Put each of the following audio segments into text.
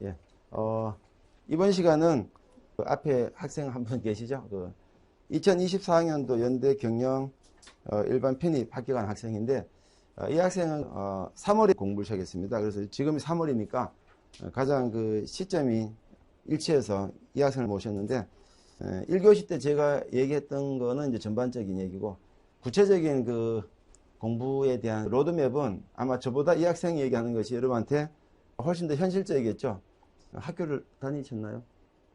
예. 이번 시간은 그 앞에 학생 한 분 계시죠? 2024학년도 연대 경영 일반 편입 합격한 학생인데, 이 학생은 3월에 공부를 시작했습니다. 그래서 지금이 3월이니까 가장 그 시점이 일치해서 이 학생을 모셨는데, 1교시 때 제가 얘기했던 거는 이제 전반적인 얘기고, 구체적인 그 공부에 대한 로드맵은 아마 저보다 이 학생이 얘기하는 것이 여러분한테 훨씬 더 현실적이겠죠. 학교를 다니셨나요?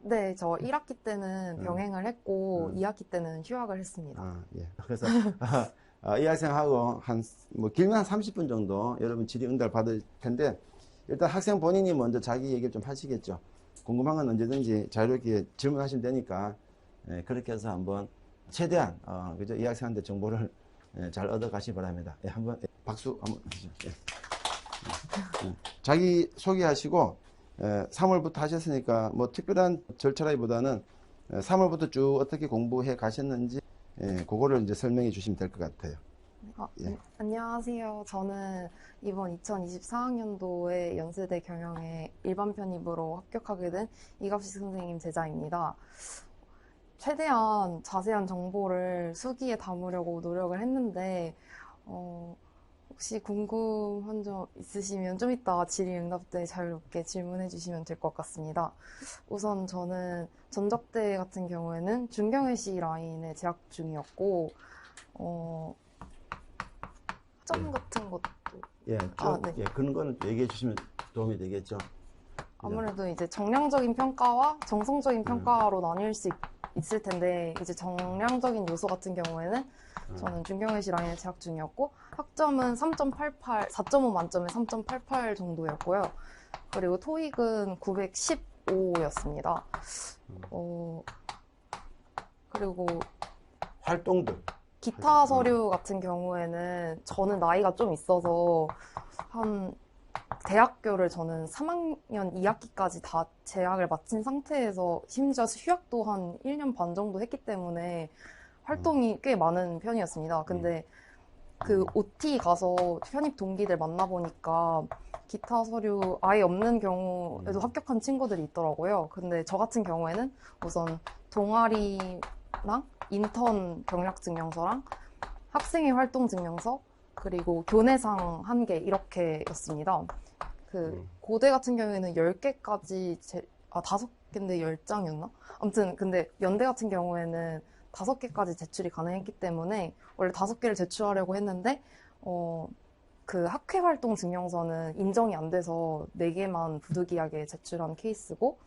네, 저 1학기 때는 어, 병행을 했고 어. 2학기 때는 휴학을 했습니다. 예. 그래서 이 학생하고 뭐 길면 한 30분 정도 여러분 질의응답 받을 텐데, 일단 학생 본인이 먼저 자기 얘기를 좀 하시겠죠. 궁금한 건 언제든지 자유롭게 질문하시면 되니까, 그렇게 해서 한번 최대한 그죠? 이 학생한테 정보를 잘 얻어 가시기 바랍니다. 한번 박수 한번 해주세요. 자기 소개하시고, 3월부터 하셨으니까 뭐 특별한 절차라기보다는 3월부터 쭉 어떻게 공부해 가셨는지, 그거를 이제 설명해 주시면 될 것 같아요. 예. 안녕하세요. 저는 이번 2024학년도에 연세대 경영에 일반 편입으로 합격하게 된 이갑식 선생님 제자입니다. 최대한 자세한 정보를 수기에 담으려고 노력을 했는데, 혹시 궁금한 점 있으시면 좀 이따 질의응답 때 자유롭게 질문해 주시면 될 것 같습니다. 우선 저는 전적대 같은 경우에는 중경외시 라인에 재학 중이었고, 학점 예. 같은 것도, 네. 그런 거는 얘기해 주시면 도움이 되겠죠. 그죠? 아무래도 이제 정량적인 평가와 정성적인 음, 평가로 나뉠 수 있을 텐데, 이제 정량적인 요소 같은 경우에는 음, 저는 중경외시 라인에 재학 중이었고, 학점은 3.88, 4.5 만점에 3.88 정도였고요. 그리고 토익은 915였습니다. 그리고 활동들. 기타 서류 같은 경우에는 저는 나이가 좀 있어서 한 대학교를 저는 3학년 2학기까지 다 재학을 마친 상태에서 심지어 휴학도 한 1년 반 정도 했기 때문에 음, 활동이 꽤 많은 편이었습니다. 음, 근데 그 OT 가서 편입 동기들 만나보니까 기타 서류 아예 없는 경우에도 음, 합격한 친구들이 있더라고요. 근데 저 같은 경우에는 우선 동아리랑 인턴 경력 증명서랑 학생회 활동 증명서 그리고 교내상 1개 이렇게였습니다. 그 음, 고대 같은 경우에는 10개까지 5개인데 10장이었나? 아무튼 근데 연대 같은 경우에는 5개까지 제출이 가능했기 때문에 원래 5개를 제출하려고 했는데 그 학회 활동 증명서는 인정이 안 돼서 4개만 부득이하게 제출한 케이스고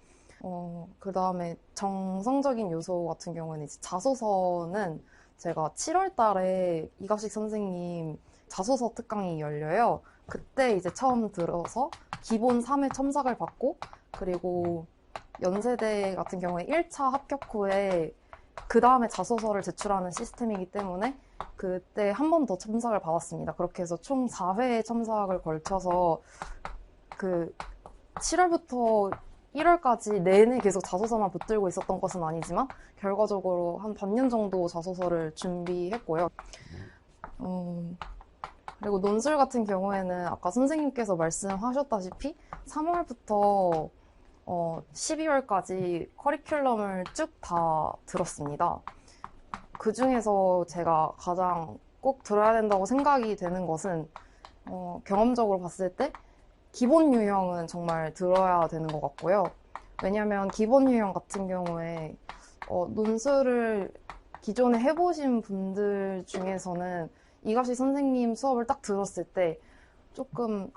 그 다음에 정성적인 요소 같은 경우에는 이제 자소서는 제가 7월 달에 이갑식 선생님 자소서 특강이 열려요. 그때 이제 처음 들어서 기본 3회 첨삭을 받고 그리고 연세대 같은 경우에 1차 합격 후에 그 다음에 자소서를 제출하는 시스템이기 때문에 그때 한 번 더 첨삭을 받았습니다. 그렇게 해서 총 4회 첨삭을 걸쳐서 그 7월부터 1월까지 내내 계속 자소서만 붙들고 있었던 것은 아니지만 결과적으로 한 반년 정도 자소서를 준비했고요. 음, 그리고 논술 같은 경우에는 아까 선생님께서 말씀하셨다시피 3월부터 12월까지 커리큘럼을 쭉 다 들었습니다. 그 중에서 제가 가장 꼭 들어야 된다고 생각이 되는 것은 경험적으로 봤을 때 기본 유형은 정말 들어야 되는 것 같고요. 왜냐하면 기본 유형 같은 경우에 논술을 기존에 해보신 분들 중에서는 이가시 선생님 수업을 딱 들었을 때 조금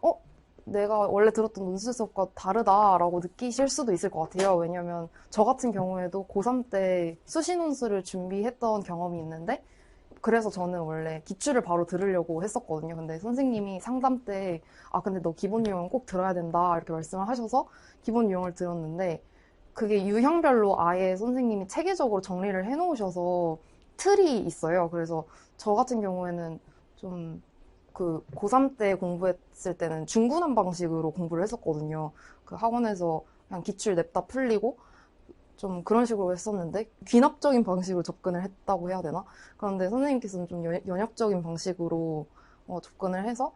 내가 원래 들었던 논술 수업과 다르다라고 느끼실 수도 있을 것 같아요. 왜냐면 저 같은 경우에도 고3 때 수시 논술을 준비했던 경험이 있는데 그래서 저는 원래 기출을 바로 들으려고 했었거든요. 근데 선생님이 상담 때, 근데 너 기본 유형은 꼭 들어야 된다. 이렇게 말씀을 하셔서 기본 유형을 들었는데, 그게 유형별로 아예 선생님이 체계적으로 정리를 해 놓으셔서 틀이 있어요. 그래서 저 같은 경우에는 좀 그 고3 때 공부했을 때는 중구난 방식으로 공부를 했었거든요. 그 학원에서 그냥 기출 냅다 풀리고 좀 그런 식으로 했었는데 귀납적인 방식으로 접근을 했다고 해야 되나? 그런데 선생님께서는 좀 연역적인 방식으로 접근을 해서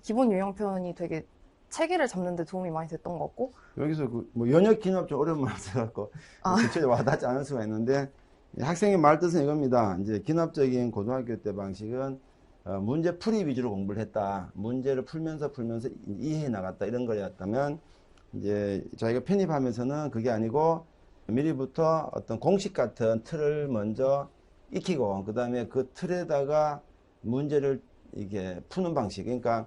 기본 유형 표현이 되게 체계를 잡는 데 도움이 많이 됐던 것 같고. 여기서 뭐 연역 기납 좀 어려운 말 써갖고 아. 구체적으로 와닿지 않을 수가 있는데 학생의 말 뜻은 이겁니다. 이제 기납적인 고등학교 때 방식은 문제 풀이 위주로 공부를 했다. 문제를 풀면서 이해해 나갔다. 이런 거였다면 이제 자기가 편입하면서는 그게 아니고 미리부터 어떤 공식 같은 틀을 먼저 익히고 그 다음에 그 틀에다가 문제를 이게 푸는 방식. 그러니까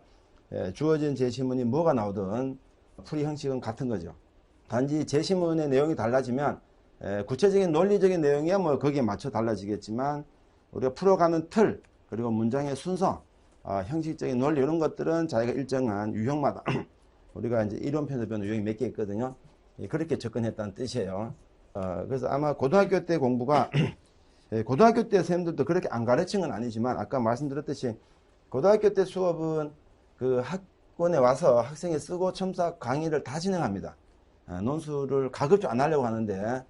주어진 제시문이 뭐가 나오든 풀이 형식은 같은 거죠. 단지 제시문의 내용이 달라지면 구체적인 논리적인 내용이야 뭐 거기에 맞춰 달라지겠지만 우리가 풀어가는 틀 그리고 문장의 순서, 형식적인 논리 이런 것들은 자기가 일정한 유형마다 우리가 이제 이론편에서 배우는 유형이 몇 개 있거든요. 그렇게 접근했다는 뜻이에요. 그래서 아마 고등학교 때 공부가 고등학교 때 선생님들도 그렇게 안 가르친 건 아니지만 아까 말씀드렸듯이 고등학교 때 수업은 그 학원에 와서 학생이 쓰고 첨삭 강의를 다 진행합니다. 논술을 가급적 안 하려고 하는데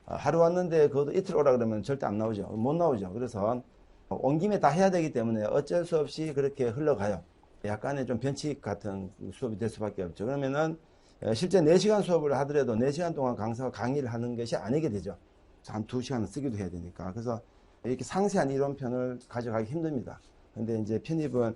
하루 왔는데 그것도 이틀 오라 그러면 절대 안 나오죠. 못 나오죠. 그래서 온 김에 다 해야 되기 때문에 어쩔 수 없이 그렇게 흘러가요. 약간의 좀 변칙 같은 수업이 될 수밖에 없죠. 그러면은 실제 4시간 수업을 하더라도 4시간 동안 강사가 강의를 하는 것이 아니게 되죠. 한 2시간을 쓰기도 해야 되니까. 그래서 이렇게 상세한 이론편을 가져가기 힘듭니다. 근데 이제 편입은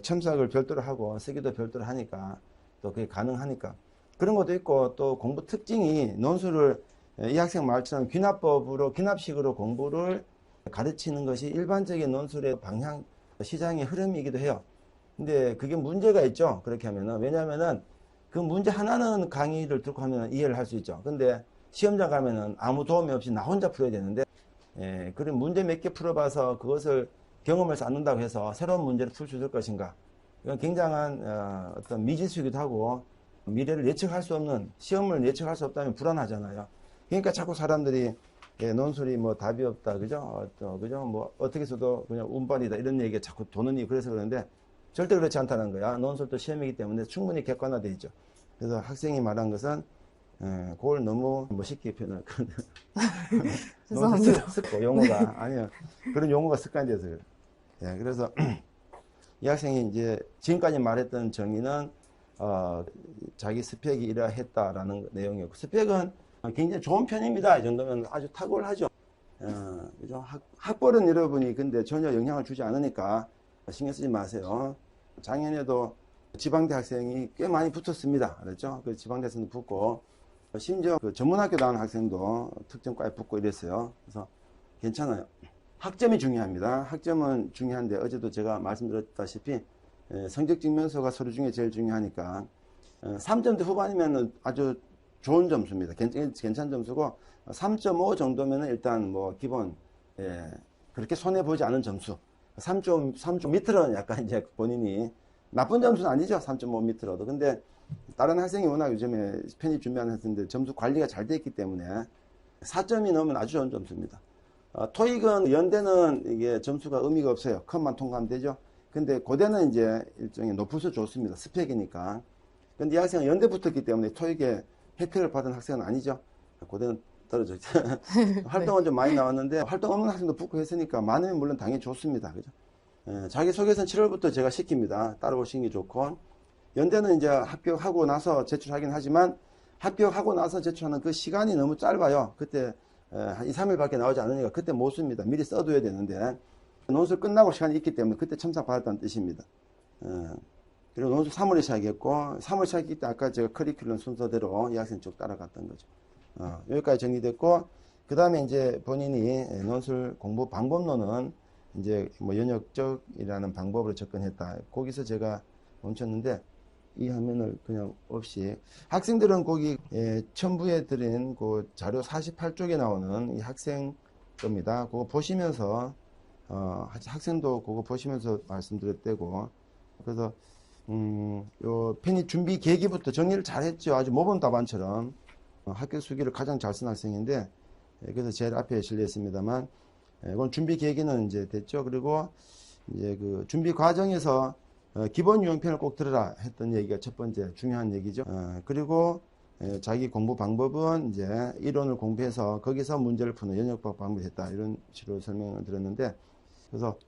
첨삭을 별도로 하고 쓰기도 별도로 하니까 또 그게 가능하니까. 그런 것도 있고 또 공부 특징이 논술을 이 학생 말처럼 귀납법으로, 귀납식으로 공부를 가르치는 것이 일반적인 논술의 방향, 시장의 흐름이기도 해요. 근데 그게 문제가 있죠. 그렇게 하면은. 왜냐면은 그 문제 하나는 강의를 듣고 하면 이해를 할 수 있죠. 근데 시험장 가면은 아무 도움이 없이 나 혼자 풀어야 되는데, 그런 문제 몇 개 풀어봐서 그것을 경험을 쌓는다고 해서 새로운 문제를 풀 수 있을 것인가. 이건 굉장한 어떤 미지수이기도 하고 미래를 예측할 수 없는, 시험을 예측할 수 없다면 불안하잖아요. 그러니까 자꾸 사람들이 논술이 뭐 답이 없다, 그죠? 그죠? 뭐 어떻게 해서도 그냥 운빨이다 이런 얘기가 자꾸 도는 그래서 그러는데 절대 그렇지 않다는 거야. 논술도 시험이기 때문에 충분히 객관화되어 있죠. 그래서 학생이 말한 것은 그걸 너무 멋있게 표현할 건데 죄송합니다. 용어가 아니요 그런 용어가 습관이 돼서 그래요. 그래서 이 학생이 이제 지금까지 말했던 정의는 자기 스펙이 이러했다라는 내용이었고 스펙은 굉장히 좋은 편입니다. 이 정도면 아주 탁월하죠. 그죠? 학벌은 여러분이 근데 전혀 영향을 주지 않으니까 신경 쓰지 마세요. 작년에도 지방대 학생이 꽤 많이 붙었습니다. 그렇죠? 그 지방대 학생도 붙고 심지어 그 전문학교 나온 학생도 특정과에 붙고 이랬어요. 그래서 괜찮아요. 학점이 중요합니다. 학점은 중요한데 어제도 제가 말씀드렸다시피 성적 증명서가 서류 중에 제일 중요하니까 3점대 후반이면 아주 좋은 점수입니다. 괜찮은 점수고 3.5 정도면 일단 뭐 기본 그렇게 손해보지 않은 점수 3점 밑으로는 약간 이제 본인이 나쁜 점수는 아니죠. 3.5 밑으로도. 근데 다른 학생이 워낙 요즘에 편입 준비하는 학생들 점수 관리가 잘 돼 있기 때문에 4점이 넘으면 아주 좋은 점수입니다. 토익은 연대는 이게 점수가 의미가 없어요. 컷만 통과하면 되죠. 근데 고대는 이제 일종의 높을수록 좋습니다. 스펙이니까. 근데 이 학생은 연대 붙었기 때문에 토익에 혜택을 받은 학생은 아니죠. 고대는 떨어져 있죠. 활동은 좀 많이 나왔는데 활동 없는 학생도 붙고 했으니까 많으면 물론 당연히 좋습니다. 그죠? 자기소개서는 7월부터 제가 시킵니다. 따라오시는 게 좋고 연대는 이제 합격하고 나서 제출하긴 하지만 합격하고 나서 제출하는 그 시간이 너무 짧아요. 그때 한 2, 3일밖에 나오지 않으니까 그때 못 씁니다. 미리 써둬야 되는데 논술 끝나고 시간이 있기 때문에 그때 첨삭받았다는 뜻입니다. 그리고 논술 3월에 시작했고 3월 시작했기 때 아까 제가 커리큘럼 순서대로 이 학생 쭉 따라갔던 거죠. 여기까지 정리됐고 그 다음에 이제 본인이 논술 공부 방법론은 이제 뭐 연역적이라는 방법으로 접근했다. 거기서 제가 멈췄는데 이 화면을 그냥 없이 학생들은 거기 첨부해 드린 그 자료 48쪽에 나오는 이 학생 겁니다. 그거 보시면서 학생도 그거 보시면서 말씀드렸대고 그래서 요 편입 준비 계기부터 정리를 잘 했죠. 아주 모범 답안처럼 합격 수기를 가장 잘 쓴 학생인데 그래서 제일 앞에 실렸습니다만 이건 준비 계기는 이제 됐죠. 그리고 이제 그 준비 과정에서 기본 유형편을 꼭 들으라 했던 얘기가 첫 번째 중요한 얘기죠. 그리고 자기 공부 방법은 이제 이론을 공부해서 거기서 문제를 푸는 연역법 방법을 했다. 이런 식으로 설명을 드렸는데 그래서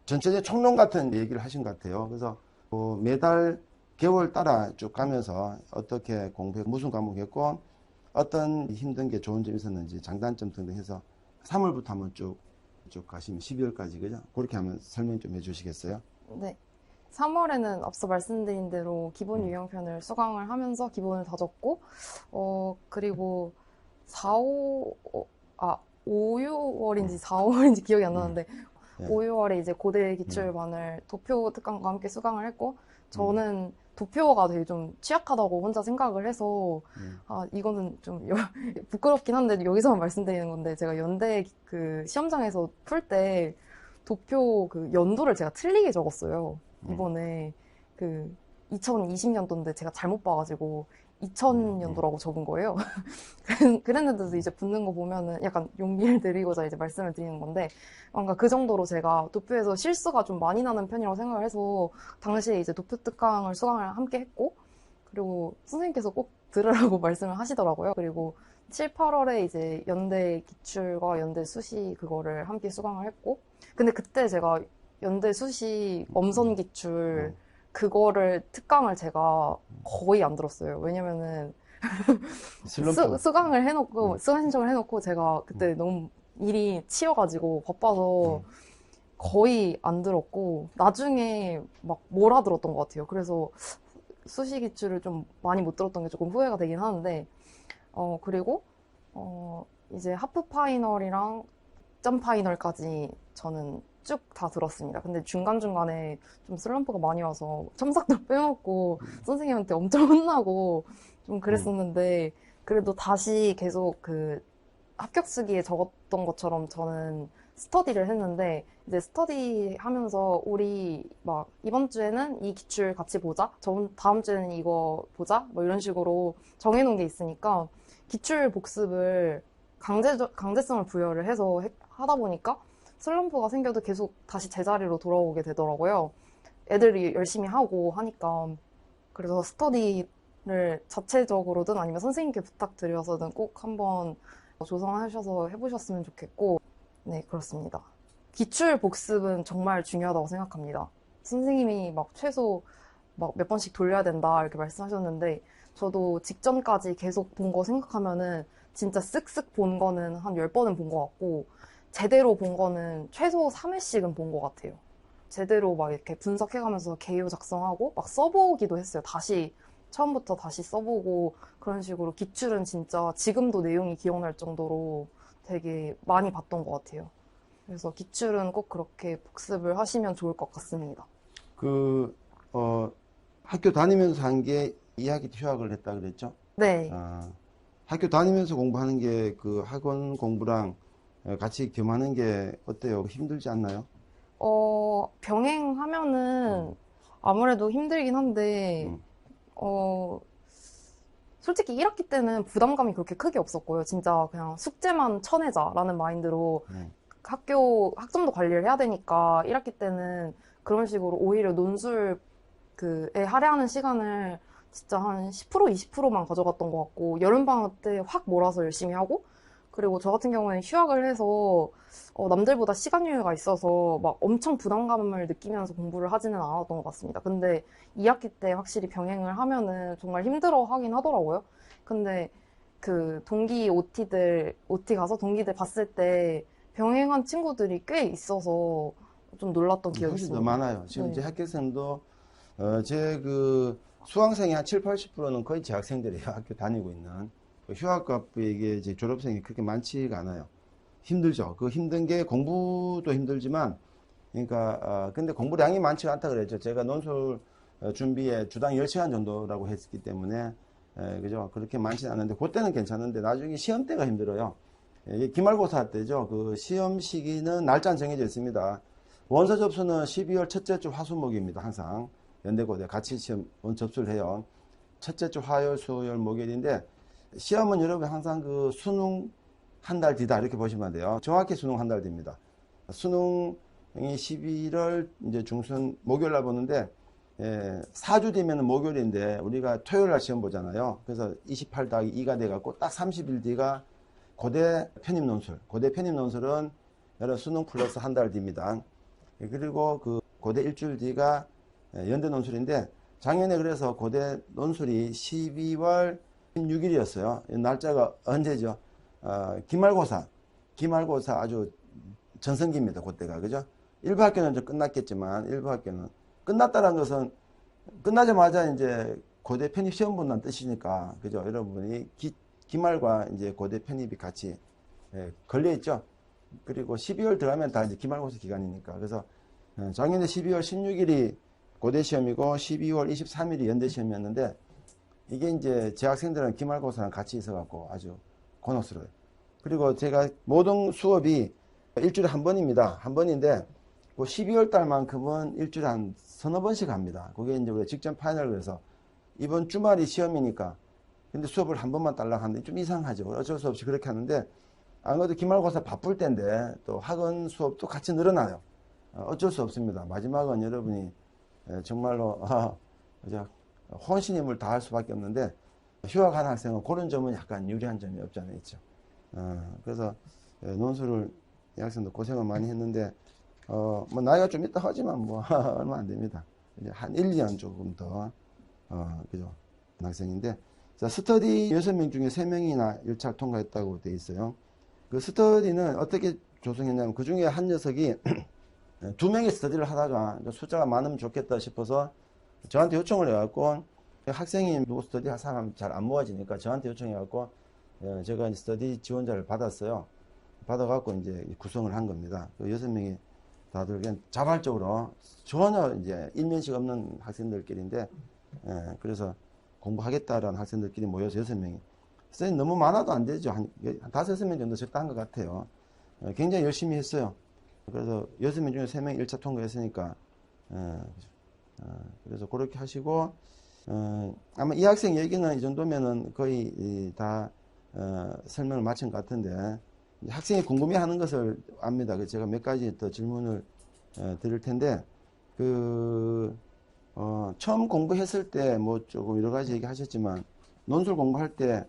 전체적인 총론 같은 얘기를 하신 것 같아요. 그래서 매달 개월 따라 쭉 가면서 어떻게 공부해, 무슨 과목 했고, 어떤 힘든 게 좋은 점이 있었는지, 장단점 등등 해서 3월부터 한번 쭉 가시면 12월까지, 그죠? 그렇게 한번 설명 좀 해주시겠어요? 네. 3월에는 앞서 말씀드린 대로 기본 유형편을 수강을 하면서 기본을 다졌고, 그리고 5, 6월인지 4, 5월인지 기억이 안 나는데, 예. 5, 6월에 이제 고대 기출반을 도표 특강과 함께 수강을 했고, 저는 도표가 되게 좀 취약하다고 혼자 생각을 해서, 이거는 좀 부끄럽긴 한데 여기서만 말씀드리는 건데, 제가 연대 그 시험장에서 풀 때 도표 그 연도를 제가 틀리게 적었어요. 이번에 그 2020년도인데 제가 잘못 봐가지고 2000년도라고 적은 거예요. 그랬는데도 이제 붙는 거 보면은 약간 용기를 드리고자 이제 말씀을 드리는 건데, 뭔가 그 정도로 제가 도표에서 실수가 좀 많이 나는 편이라고 생각을 해서 당시에 이제 도표 특강을 수강을 함께 했고, 그리고 선생님께서 꼭 들으라고 말씀을 하시더라고요. 그리고 7, 8월에 이제 연대 기출과 연대 수시 그거를 함께 수강을 했고, 근데 그때 제가 연대 수시 엄선 기출 그거를 특강을 제가 거의 안 들었어요. 왜냐면은 수강을 해놓고 수강 신청을 해놓고 제가 그때 너무 일이 치여가지고 바빠서 거의 안 들었고 나중에 막 몰아들었던 것 같아요. 그래서 수시 기출을 좀 많이 못 들었던 게 조금 후회가 되긴 하는데 그리고 이제 하프 파이널이랑 점 파이널까지 저는 쭉 다 들었습니다. 근데 중간중간에 좀 슬럼프가 많이 와서 첨삭도 빼먹고 선생님한테 엄청 혼나고 좀 그랬었는데 그래도 다시 계속 그 합격 쓰기에 적었던 것처럼 저는 스터디를 했는데 이제 스터디 하면서 우리 막 이번 주에는 이 기출 같이 보자. 다음 주에는 이거 보자. 뭐 이런 식으로 정해놓은 게 있으니까 기출 복습을 강제성을 부여를 해서 하다 보니까 슬럼프가 생겨도 계속 다시 제자리로 돌아오게 되더라고요. 애들이 열심히 하고 하니까. 그래서 스터디를 자체적으로든 아니면 선생님께 부탁드려서든 꼭 한번 조성하셔서 해보셨으면 좋겠고, 네, 그렇습니다. 기출 복습은 정말 중요하다고 생각합니다. 선생님이 막 최소 막 몇 번씩 돌려야 된다 이렇게 말씀하셨는데 저도 직전까지 계속 본 거 생각하면은 진짜 쓱쓱 본 거는 한 10번은 본 것 같고 제대로 본 거는 최소 3회씩은 본 것 같아요. 제대로 막 이렇게 분석해가면서 개요 작성하고 막 써보기도 했어요. 처음부터 다시 써보고 그런 식으로 기출은 진짜 지금도 내용이 기억날 정도로 되게 많이 봤던 것 같아요. 그래서 기출은 꼭 그렇게 복습을 하시면 좋을 것 같습니다. 학교 다니면서 한 게 2학기 휴학을 했다 그랬죠? 네. 학교 다니면서 공부하는 게 그 학원 공부랑 같이 겸하는 게 어때요? 힘들지 않나요? 병행하면은 아무래도 힘들긴 한데, 솔직히 1학기 때는 부담감이 그렇게 크게 없었고요. 진짜 그냥 숙제만 쳐내자라는 마인드로 학점도 관리를 해야 되니까 1학기 때는 그런 식으로 오히려 논술에 할애하는 시간을 진짜 한 10%, 20%만 가져갔던 것 같고 여름방학 때 확 몰아서 열심히 하고 그리고 저 같은 경우에는 휴학을 해서 남들보다 시간 여유가 있어서 막 엄청 부담감을 느끼면서 공부를 하지는 않았던 것 같습니다. 근데 2학기 때 확실히 병행을 하면은 정말 힘들어 하긴 하더라고요. 근데 그 OT 가서 동기들 봤을 때 병행한 친구들이 꽤 있어서 좀 놀랐던 기억이 훨씬 있습니다. 더 많아요. 지금 네. 제 학교생도 제 그 수강생이 한 7, 80%는 거의 재학생들이에요. 학교 다니고 있는. 휴학과부에게 이제 졸업생이 그렇게 많지가 않아요. 힘들죠. 그 힘든 게 공부도 힘들지만, 그러니까, 근데 공부량이 많지가 않다 그랬죠. 제가 논술 준비에 주당 10시간 정도라고 했기 때문에, 그죠. 그렇게 많지는 않은데, 그때는 괜찮은데, 나중에 시험 때가 힘들어요. 이게 기말고사 때죠. 그 시험 시기는 날짜는 정해져 있습니다. 원서 접수는 12월 첫째 주 화수목입니다. 항상. 연대고대 같이 시험 접수를 해요. 첫째 주 화요일, 수요일, 목요일인데, 시험은 여러분 항상 그 수능 한 달 뒤다 이렇게 보시면 돼요. 정확히 수능 한 달 뒤입니다. 수능이 11월 이제 중순 목요일 날 보는데 4주 뒤면 목요일인데 우리가 토요일 날 시험 보잖아요. 그래서 28 더하기 2가 돼 갖고 딱 30일 뒤가 고대 편입 논술. 고대 편입 논술은 여러분 수능 플러스 한 달 뒤입니다. 그리고 그 고대 일주일 뒤가 연대 논술인데 작년에 그래서 고대 논술이 12월 16일이었어요. 날짜가 언제죠? 기말고사 아주 전성기입니다. 그때가. 그죠? 일부 학교는 좀 끝났겠지만, 일부 학교는. 끝났다는 것은, 끝나자마자 이제 고대 편입 시험 본다는 뜻이니까, 그죠? 여러분이 기말과 이제 고대 편입이 같이 걸려있죠? 그리고 12월 들어가면 다 이제 기말고사 기간이니까. 그래서 작년에 12월 16일이 고대 시험이고 12월 23일이 연대 시험이었는데, 이게 이제 재학생들은 기말고사랑 같이 있어갖고 아주 곤혹스러워요. 그리고 제가 모든 수업이 일주일에 한 번입니다. 한 번인데, 그 12월 달만큼은 일주일에 한 서너 번씩 합니다. 그게 이제 우리가 직전 파이널 그래서 이번 주말이 시험이니까. 근데 수업을 한 번만 딸락 하는데 좀 이상하죠. 어쩔 수 없이 그렇게 하는데, 안 그래도 기말고사 바쁠 때인데 또 학원 수업도 같이 늘어나요. 어쩔 수 없습니다. 마지막은 여러분이 정말로 혼신 힘을 다할 수밖에 없는데, 휴학한 학생은 그런 점은 약간 유리한 점이 없지 않아 있죠. 그래서 논술을 이 학생도 고생을 많이 했는데, 뭐 나이가 좀 있다 하지만 뭐 얼마 안 됩니다. 이제 한 1, 2년 조금 더 그죠, 학생인데, 자, 스터디 6명 중에 3명이나 1차 통과했다고 돼 있어요. 그 스터디는 어떻게 조성했냐면, 그 중에 한 녀석이 2명이 스터디를 하다가 숫자가 많으면 좋겠다 싶어서 저한테 요청을 해갖고, 학생이 누구 스터디 할 사람 잘 안 모아지니까 저한테 요청해갖고 제가 스터디 지원자를 받았어요. 받아갖고 이제 구성을 한 겁니다. 그 6명이 다들 그냥 자발적으로 전혀 이제 일면식 없는 학생들끼리인데, 그래서 공부하겠다라는 학생들끼리 모여서 6명이. 선생님 너무 많아도 안 되죠. 한 5, 6명 정도 적당한 것 같아요. 굉장히 열심히 했어요. 그래서 6명 중에 3명이 1차 통과했으니까, 그래서 그렇게 하시고, 아마 이 학생 얘기는 이 정도면은 거의 다 설명을 마친 것 같은데, 학생이 궁금해하는 것을 압니다. 그래서 제가 몇 가지 더 질문을 드릴 텐데, 처음 공부했을 때 뭐 조금 여러 가지 얘기하셨지만, 논술 공부할 때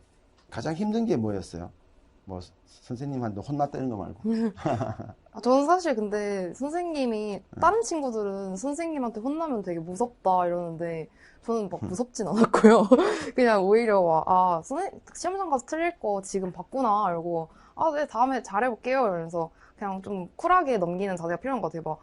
가장 힘든 게 뭐였어요? 뭐 선생님한테 혼났다 이런 거 말고. 저는 사실 근데 선생님이, 다른 친구들은 선생님한테 혼나면 되게 무섭다 이러는데, 저는 막 무섭진 않았고요. 그냥 오히려 와, 선생님, 시험장 가서 틀릴 거 지금 봤구나, 이러고, 네, 다음에 잘해볼게요. 이러면서 그냥 좀 쿨하게 넘기는 자세가 필요한 것 같아요. 막,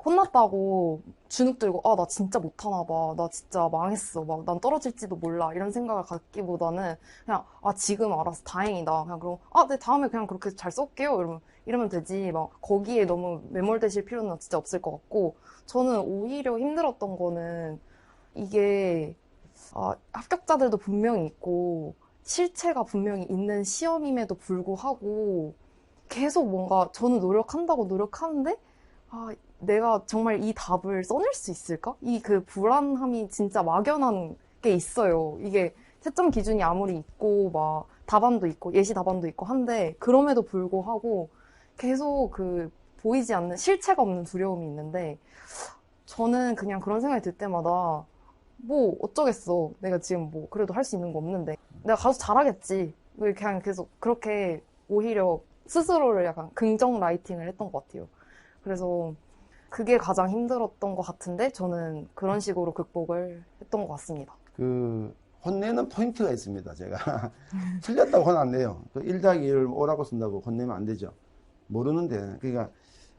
혼났다고 주눅 들고, 나 진짜 못하나 봐. 나 진짜 망했어. 막, 난 떨어질지도 몰라. 이런 생각을 갖기보다는 그냥, 지금 알아서 다행이다. 그냥 그러고, 네, 다음에 그냥 그렇게 잘 쏠게요. 이러면 되지. 막, 거기에 너무 매몰되실 필요는 진짜 없을 것 같고, 저는 오히려 힘들었던 거는, 이게, 합격자들도 분명히 있고, 실체가 분명히 있는 시험임에도 불구하고, 계속 뭔가, 저는 노력한다고 노력하는데, 내가 정말 이 답을 써낼 수 있을까? 이 그 불안함이 진짜 막연한 게 있어요. 이게 채점 기준이 아무리 있고, 막, 답안도 있고, 예시 답안도 있고 한데, 그럼에도 불구하고, 계속 보이지 않는, 실체가 없는 두려움이 있는데, 저는 그냥 그런 생각이 들 때마다, 뭐, 어쩌겠어. 내가 지금 뭐, 그래도 할 수 있는 거 없는데. 내가 가서 잘하겠지. 그냥 계속 그렇게 오히려 스스로를 약간 긍정 라이팅을 했던 것 같아요. 그래서 그게 가장 힘들었던 것 같은데, 저는 그런 식으로 극복을 했던 것 같습니다. 혼내는 포인트가 있습니다, 제가. 틀렸다고 혼 안 내요. 1 더하기 1을 오라고 쓴다고 혼내면 안 되죠. 모르는데. 그러니까,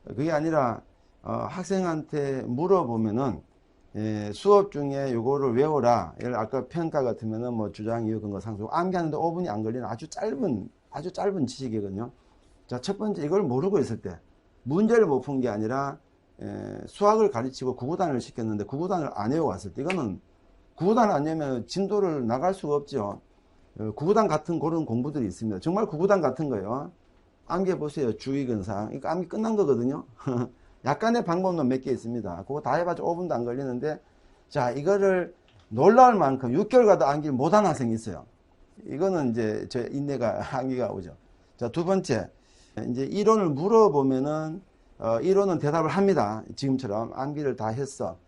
그게 아니라, 학생한테 물어보면은, 수업 중에 요거를 외워라. 예를 아까 평가 같으면은 뭐 주장, 이유, 근거, 상수. 암기하는데 5분이 안 걸리는 아주 짧은 지식이거든요. 자, 첫 번째, 이걸 모르고 있을 때, 문제를 못 푼 게 아니라, 수학을 가르치고 구구단을 시켰는데 구구단을 안 외워왔을 때, 이거는 구구단을 안 외우면 진도를 나갈 수가 없죠. 구구단 같은 그런 공부들이 있습니다. 정말 구구단 같은 거예요. 암기해보세요. 주의근상. 그러니까 암기 끝난 거거든요. 약간의 방법론 몇 개 있습니다. 그거 다 해봐도 5분도 안 걸리는데, 자, 이거를 놀라울 만큼 6개월 가도 암기를 못한 학생이 있어요. 이거는 이제 저 인내가 한계가 오죠. 자, 두 번째, 이제 이론을 물어보면은 이론은 대답을 합니다. 지금처럼 암기를 다 했어.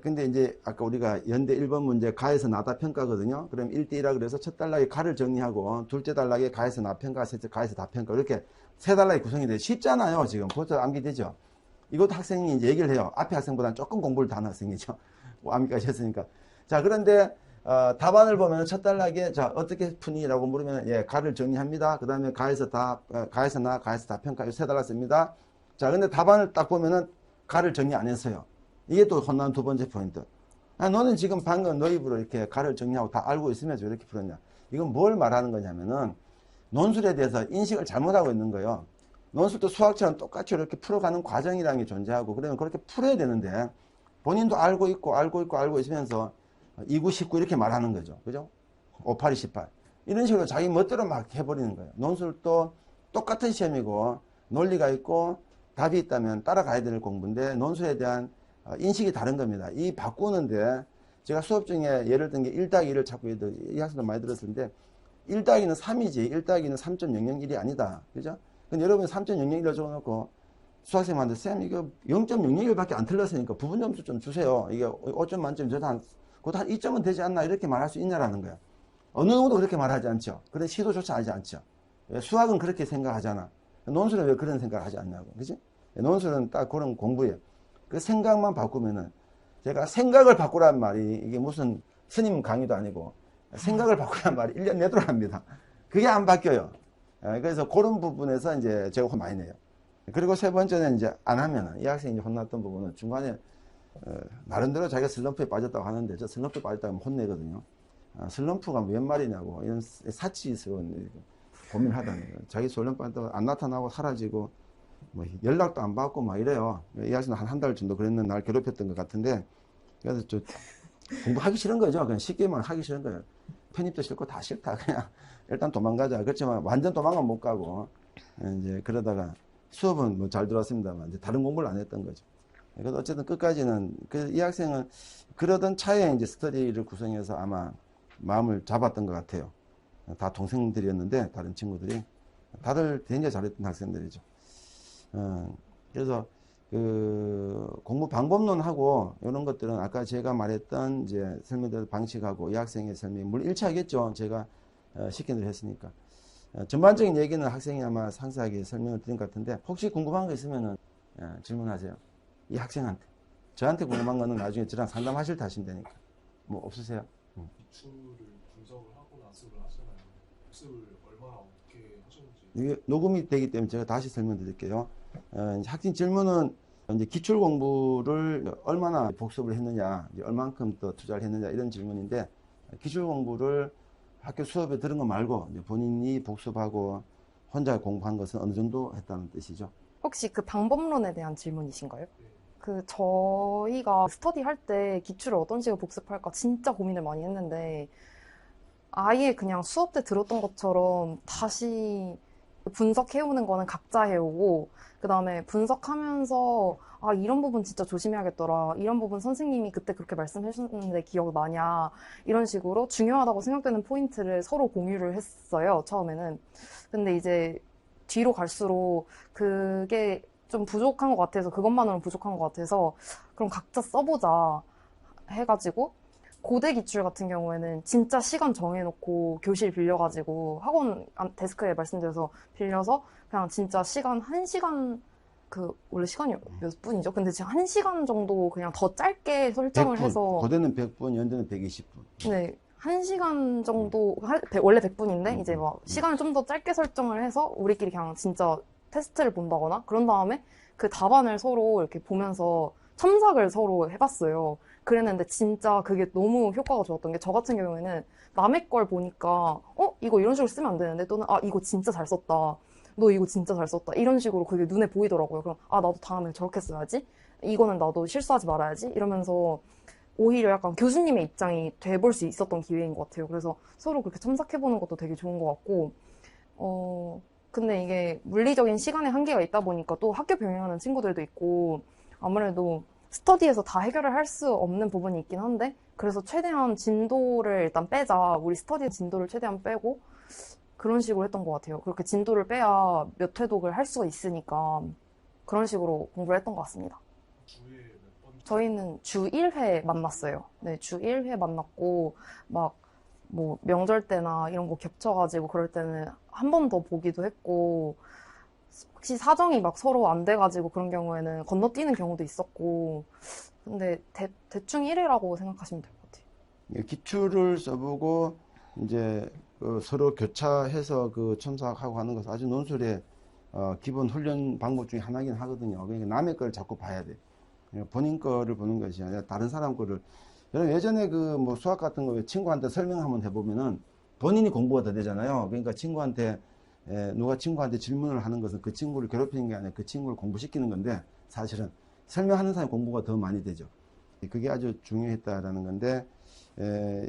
근데 이제 아까 우리가 연대 1번 문제 가에서 나다 평가거든요. 그럼 1대1라 그래서 첫 단락에 가를 정리하고, 둘째 단락에 가에서 나 평가, 셋째 가에서 다 평가, 이렇게 세 단락이 구성이 돼요. 쉽잖아요. 지금 벌써 암기되죠. 이것도 학생이 이제 얘기를 해요. 앞에 학생보다는 조금 공부를 더 하는 학생이죠. 암기까지 했으니까. 자, 그런데 답안을 보면 첫 단락에 자, 어떻게 푸니라고 물으면 예, 가를 정리합니다. 그 다음에 가에서 다, 가에서 나, 가에서 다 평가, 세 단락 씁니다. 자, 근데 답안을 딱 보면은 가를 정리 안 했어요. 이게 또 혼난 두 번째 포인트. 너는 지금 방금 너 입으로 이렇게 가를 정리하고 다 알고 있으면서 왜 이렇게 풀었냐. 이건 뭘 말하는 거냐면은 논술에 대해서 인식을 잘못하고 있는 거예요. 논술도 수학처럼 똑같이 이렇게 풀어가는 과정이라는 게 존재하고, 그러면 그렇게 풀어야 되는데, 본인도 알고 있고, 알고 있으면서, 29, 19 이렇게 말하는 거죠. 그죠? 5, 8, 18. 이런 식으로 자기 멋대로 막 해버리는 거예요. 논술도 똑같은 시험이고, 논리가 있고, 답이 있다면 따라가야 될 공부인데, 논술에 대한 인식이 다른 겁니다. 이 바꾸는데, 제가 수업 중에 예를 든 게 1 더하기 1을 자꾸 이 학생도 많이 들었는데, 1 더하기는 3이지, 1 더하기는 3.001이 아니다. 그죠? 근데 여러분 3.001로 적어놓고 수학생한테 쌤 이거 0.001밖에 안 틀렸으니까 부분 점수 좀 주세요. 이게 5점 만점 저도 그것도 한 2점은 되지 않나 이렇게 말할 수 있냐라는 거야. 어느 누구도 그렇게 말하지 않죠. 그런 시도조차 하지 않죠. 수학은 그렇게 생각하잖아. 논술은 왜 그런 생각을 하지 않냐고. 그지? 논술은 딱 그런 공부예요. 그 생각만 바꾸면은 제가 생각을 바꾸란 말이 이게 무슨 스님 강의도 아니고 생각을 바꾸란 말이 1년 내도록 합니다. 그게 안 바뀌어요. 그래서 그런 부분에서 이제 제가 혼 많이 내요. 그리고 세 번째는 이제 안 하면은 이 학생이 혼났던 부분은 중간에 나름대로 자기가 슬럼프에 빠졌다고 하는데 저 슬럼프에 빠졌다고 하면 혼내거든요. 슬럼프가 웬 말이냐고 이런 사치스러운 고민을 하다는 거예요. 자기 슬럼프 빠졌다고 안 나타나고 사라지고 뭐 연락도 안 받고 막 이래요. 이 학생은 한 달 정도 그랬는 날 괴롭혔던 것 같은데 그래서 저 공부하기 싫은 거죠. 그냥 쉽게 말하면 하기 싫은 거예요. 편입도 싫고 다 싫다. 그냥 일단 도망가자. 그렇지만 완전 도망은 못 가고 이제 그러다가 수업은 뭐 잘 들었습니다만 이제 다른 공부를 안 했던 거죠. 그래서 어쨌든 끝까지는 이 학생은 그러던 차에 이제 스터디를 구성해서 아마 마음을 잡았던 것 같아요. 다 동생들이었는데 다른 친구들이 다들 굉장히 잘했던 학생들이죠. 그래서 그 공부 방법론하고 이런 것들은 아까 제가 말했던 이제 설명드린 방식하고 이 학생의 설명이 물론 일치하겠죠. 제가 시킨 대로 했으니까. 전반적인 얘기는 학생이 아마 상세하게 설명을 드린 것 같은데 혹시 궁금한 거 있으면은 질문하세요. 이 학생한테. 저한테 궁금한 거는 나중에 저랑 상담하실 때 하시면 되니까. 뭐 없으세요? 기출을 분석을 하고 나서를 하잖아요. 복습을 얼마나 어떻게 하셨는지. 이게 녹음이 되기 때문에 제가 다시 설명드릴게요. 학생 질문은 이제 기출 공부를 얼마나 복습을 했느냐, 이제 얼만큼 더 투자를 했느냐 이런 질문인데 기출 공부를 학교 수업에 들은 거 말고 이제 본인이 복습하고 혼자 공부한 것은 어느 정도 했다는 뜻이죠. 혹시 그 방법론에 대한 질문이신가요? 네. 그 저희가 스터디 할 때 기출을 어떤 식으로 복습할까 진짜 고민을 많이 했는데 아예 그냥 수업 때 들었던 것처럼 다시 분석해오는 거는 각자 해오고 그 다음에 분석하면서 아 이런 부분 진짜 조심해야겠더라 이런 부분 선생님이 그때 그렇게 말씀해주셨는데 기억 나냐 이런 식으로 중요하다고 생각되는 포인트를 서로 공유를 했어요 처음에는. 근데 이제 뒤로 갈수록 그게 좀 부족한 것 같아서 그것만으로는 부족한 것 같아서 그럼 각자 써보자 해가지고 고대 기출 같은 경우에는 진짜 시간 정해놓고 교실 빌려가지고 학원 데스크에 말씀드려서 빌려서 그냥 진짜 시간 1시간 그 원래 시간이 몇 분이죠? 근데 지금 1시간 정도 그냥 더 짧게 설정을 100분. 해서 고대는 100분, 연대는 120분. 네 1시간 정도 원래 100분인데 이제 막 시간을 좀 더 짧게 설정을 해서 우리끼리 그냥 진짜 테스트를 본다거나 그런 다음에 그 답안을 서로 이렇게 보면서 첨삭을 서로 해봤어요. 그랬는데 진짜 그게 너무 효과가 좋았던 게 저 같은 경우에는 남의 걸 보니까 이거 이런 식으로 쓰면 안 되는데 또는 이거 진짜 잘 썼다. 너 이거 진짜 잘 썼다. 이런 식으로 그게 눈에 보이더라고요. 그럼 나도 다음에 저렇게 써야지. 이거는 나도 실수하지 말아야지. 이러면서 오히려 약간 교수님의 입장이 돼볼 수 있었던 기회인 것 같아요. 그래서 서로 그렇게 첨삭해보는 것도 되게 좋은 것 같고 근데 이게 물리적인 시간의 한계가 있다 보니까 또 학교 병행하는 친구들도 있고 아무래도 스터디에서 다 해결을 할 수 없는 부분이 있긴 한데 그래서 최대한 진도를 일단 빼자. 우리 스터디 진도를 최대한 빼고 그런 식으로 했던 것 같아요. 그렇게 진도를 빼야 몇 회독을 할 수가 있으니까 그런 식으로 공부를 했던 것 같습니다. 주에 몇 번? 저희는 주 1회 만났어요. 네, 주 1회 만났고 막 뭐 명절 때나 이런 거 겹쳐가지고 그럴 때는 한 번 더 보기도 했고 혹시 사정이 막 서로 안 돼가지고 그런 경우에는 건너뛰는 경우도 있었고, 근데 대충 1회라고 생각하시면 될 것 같아요. 기출을 써보고 이제 그 서로 교차해서 그 첨삭하고 하는 것은 아주 논술의 기본 훈련 방법 중에 하나긴 하거든요. 그러니까 남의 걸 자꾸 봐야 돼. 본인 거를 보는 것이 아니라 다른 사람 거를. 여러분 예전에 그 뭐 수학 같은 거 친구한테 설명 한번 해보면은 본인이 공부가 더 되잖아요. 그러니까 친구한테 누가 친구한테 질문을 하는 것은 그 친구를 괴롭히는 게 아니라 그 친구를 공부시키는 건데 사실은 설명하는 사람이 공부가 더 많이 되죠. 그게 아주 중요했다라는 건데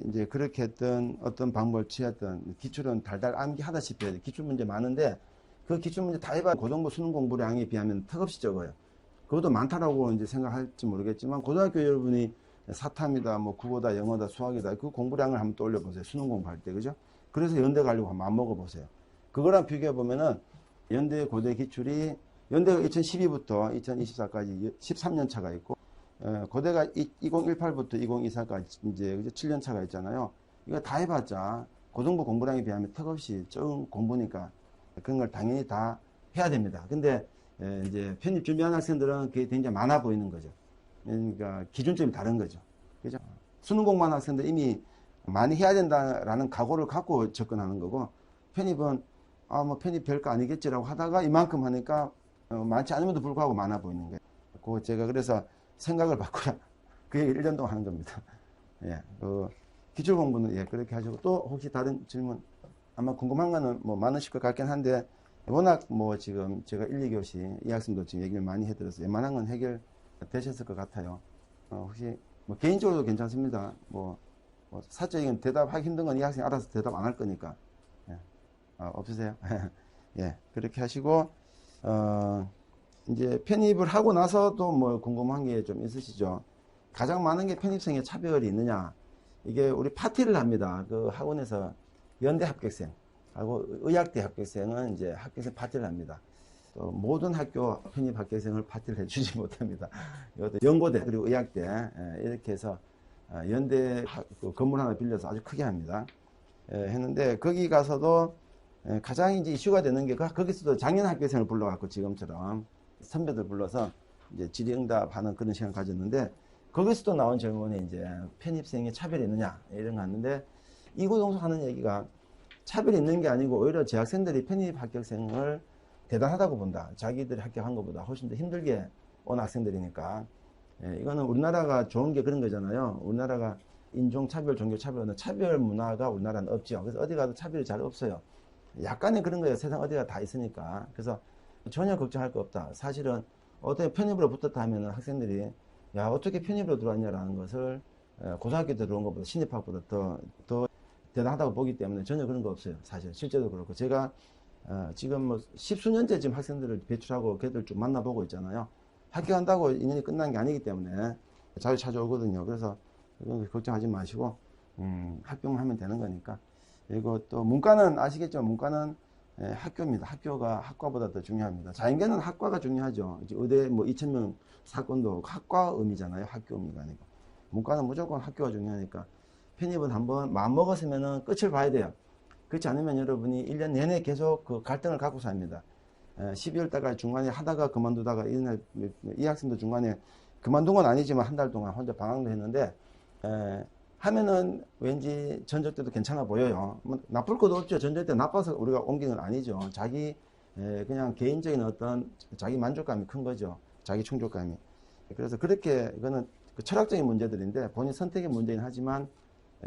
이제 그렇게 했던 어떤 방법을 취했던 기출은 달달 암기하다시피 해야 돼. 기출 문제 많은데 그 기출 문제 다 해봐 고등부 수능 공부량에 비하면 턱없이 적어요. 그것도 많다라고 이제 생각할지 모르겠지만 고등학교 여러분이 사탐이다, 뭐 국어다, 영어다, 수학이다 그 공부량을 한번 떠올려 보세요. 수능 공부할 때 그죠? 그래서 연대 가려고 한번 안 먹어 보세요. 그거랑 비교해 보면은 연대 고대 기출이 연대가 2012부터 2024까지 13년 차가 있고 고대가 2018부터 2024까지 이제 7년 차가 있잖아요. 이거 다 해봤자 고등부 공부량에 비하면 턱없이 적은 공부니까 그런 걸 당연히 다 해야 됩니다. 근데 이제 편입 준비하는 학생들은 그게 굉장히 많아 보이는 거죠. 그러니까 기준점이 다른 거죠. 그죠? 수능 공부하는 학생들 이미 많이 해야 된다라는 각오를 갖고 접근하는 거고 편입은 뭐 편입 별거 아니겠지라고 하다가 이만큼 하니까 많지 않음에도 불구하고 많아 보이는 거예요. 그 제가 그래서 생각을 바꾸라. 그 얘기를 1년 동안 하는 겁니다. 예, 기출 공부는 예, 그렇게 하시고 또 혹시 다른 질문 아마 궁금한 거는 뭐 많으실 것 같긴 한데 워낙 뭐 지금 제가 1, 2교시 이 학생도 지금 얘기를 많이 해드려서 웬만한 건 해결되셨을 것 같아요. 혹시 뭐 개인적으로도 괜찮습니다. 뭐 사적인 대답하기 힘든 건 이 학생이 알아서 대답 안 할 거니까. 예. 없으세요? 예, 그렇게 하시고 이제 편입을 하고 나서도 뭐 궁금한 게 좀 있으시죠? 가장 많은 게 편입생의 차별이 있느냐? 이게 우리 파티를 합니다. 그 학원에서 연대 합격생하고 의학대 합격생은 이제 합격생 파티를 합니다. 또 모든 학교 편입 합격생을 파티를 해주지 못합니다. 이것도 연고대 그리고 의학대 이렇게 해서 연대 그 건물 하나 빌려서 아주 크게 합니다. 했는데 거기 가서도 가장 이제 이슈가 되는 게 거기서도 작년 합격생을 불러갖고 지금처럼 선배들 불러서 이제 질의응답하는 그런 시간 가졌는데 거기서도 나온 질문이 이제 편입생에 차별이 있느냐 이런 거 하는데 이구동성 하는 얘기가 차별이 있는 게 아니고 오히려 재학생들이 편입 합격생을 대단하다고 본다. 자기들이 합격한 것보다 훨씬 더 힘들게 온 학생들이니까 이거는 우리나라가 좋은 게 그런 거잖아요. 우리나라가 인종차별, 종교차별은 차별 문화가 우리나라는 없죠. 그래서 어디 가도 차별이 잘 없어요. 약간의 그런 거예요. 세상 어디가 다 있으니까. 그래서 전혀 걱정할 거 없다. 사실은 어떻게 편입으로 붙었다 하면 학생들이 야 어떻게 편입으로 들어왔냐라는 것을 고등학교 때 들어온 것보다 신입학보다 더 대단하다고 보기 때문에 전혀 그런 거 없어요. 사실 실제도 그렇고 제가 지금 뭐 십수년째 지금 학생들을 배출하고 걔들 쭉 만나보고 있잖아요. 합격한다고 인연이 끝난 게 아니기 때문에 자주 찾아오거든요. 그래서 걱정하지 마시고 합격만 하면 되는 거니까. 그리고 또 문과는 아시겠죠? 문과는 학교입니다. 학교가 학과보다 더 중요합니다. 자연계는 학과가 중요하죠. 이제 의대 뭐 2,000명 사건도 학과 의미잖아요. 학교 의미가 아니고. 문과는 무조건 학교가 중요하니까 편입은 한번 마음먹었으면 끝을 봐야 돼요. 그렇지 않으면 여러분이 1년 내내 계속 그 갈등을 갖고 삽니다. 12월 달까지 중간에 하다가 그만두다가 이 학생도 중간에 그만둔 건 아니지만 한 달 동안 혼자 방황도 했는데 하면은 왠지 전적 때도 괜찮아 보여요. 뭐 나쁠 것도 없죠. 전적 때 나빠서 우리가 옮긴 건 아니죠. 자기 그냥 개인적인 어떤 자기 만족감이 큰 거죠. 자기 충족감이. 그래서 그렇게 이거는 그 철학적인 문제들인데 본인 선택의 문제긴 하지만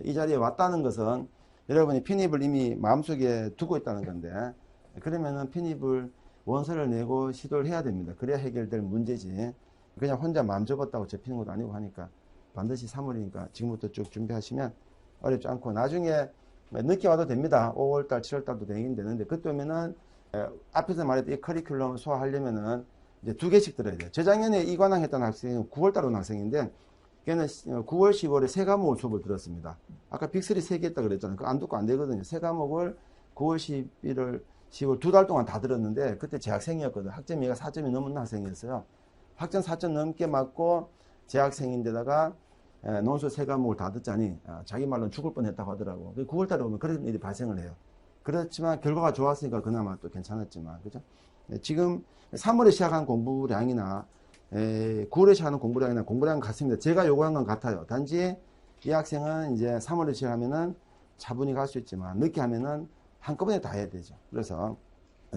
이 자리에 왔다는 것은 여러분이 편입을 이미 마음속에 두고 있다는 건데 그러면은 편입을 원서를 내고 시도를 해야 됩니다. 그래야 해결될 문제지. 그냥 혼자 마음 접었다고 접히는 것도 아니고 하니까 반드시 3월이니까 지금부터 쭉 준비하시면 어렵지 않고 나중에 늦게 와도 됩니다. 5월달, 7월달도 되긴 되는데 그때 오면은 앞에서 말했던 이 커리큘럼 소화하려면은 이제 2개씩 들어야 돼요. 재작년에 이관왕 했던 학생은 9월달 온 학생인데 걔는 9월, 10월에 3과목을 수업을 들었습니다. 아까 빅3 3개 했다 그랬잖아요. 그거 안 듣고 안 되거든요. 3과목을 9월, 11월, 10월 2달 동안 다 들었는데 그때 재학생이었거든요. 학점이가 4점이 넘는 학생이었어요. 학점 4점 넘게 맞고 재학생인데다가 논술 3과목을 다 듣자니 자기 말로는 죽을 뻔했다고 하더라고. 9월달에 오면 그런 일이 발생을 해요. 그렇지만 결과가 좋았으니까 그나마 또 괜찮았지만, 그죠? 지금 3월에 시작한 공부량이나 9월에 시작하는 공부량이나 공부량 같습니다. 제가 요구한 건 같아요. 단지 이 학생은 이제 3월에 시작하면은 차분히 갈 수 있지만 늦게 하면은 한꺼번에 다 해야 되죠. 그래서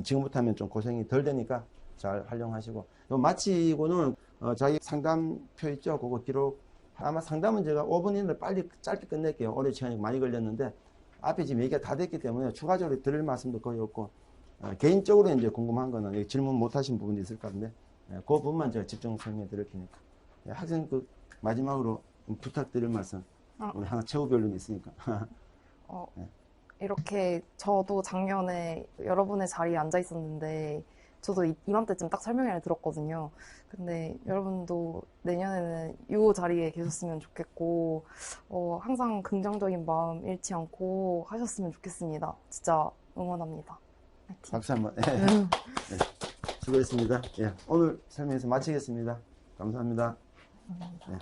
지금부터 하면 좀 고생이 덜 되니까 잘 활용하시고, 마치고는 자기 상담표 있죠? 그거 기록. 아마 상담은 제가 5분 이내로 빨리 짧게 끝낼게요. 오래 시간이 많이 걸렸는데 앞에 지금 얘기가 다 됐기 때문에 추가적으로 드릴 말씀도 거의 없고, 개인적으로 이제 궁금한 거는 질문 못 하신 부분이 있을 것 같은데, 그 부분만 제가 집중 설명해 드릴 테니까. 학생 그 마지막으로 부탁드릴 말씀. 우리 하나 최후 변론이 있으니까. 이렇게 저도 작년에 여러분의 자리에 앉아 있었는데 저도 이맘때쯤 딱 설명회를 들었거든요. 근데 여러분도 내년에는 이 자리에 계셨으면 좋겠고, 항상 긍정적인 마음 잃지 않고 하셨으면 좋겠습니다. 진짜 응원합니다. 화이팅. 박수 한번. 수고했습니다. 오늘 설명에서 마치겠습니다. 감사합니다. 감사합니다. 네.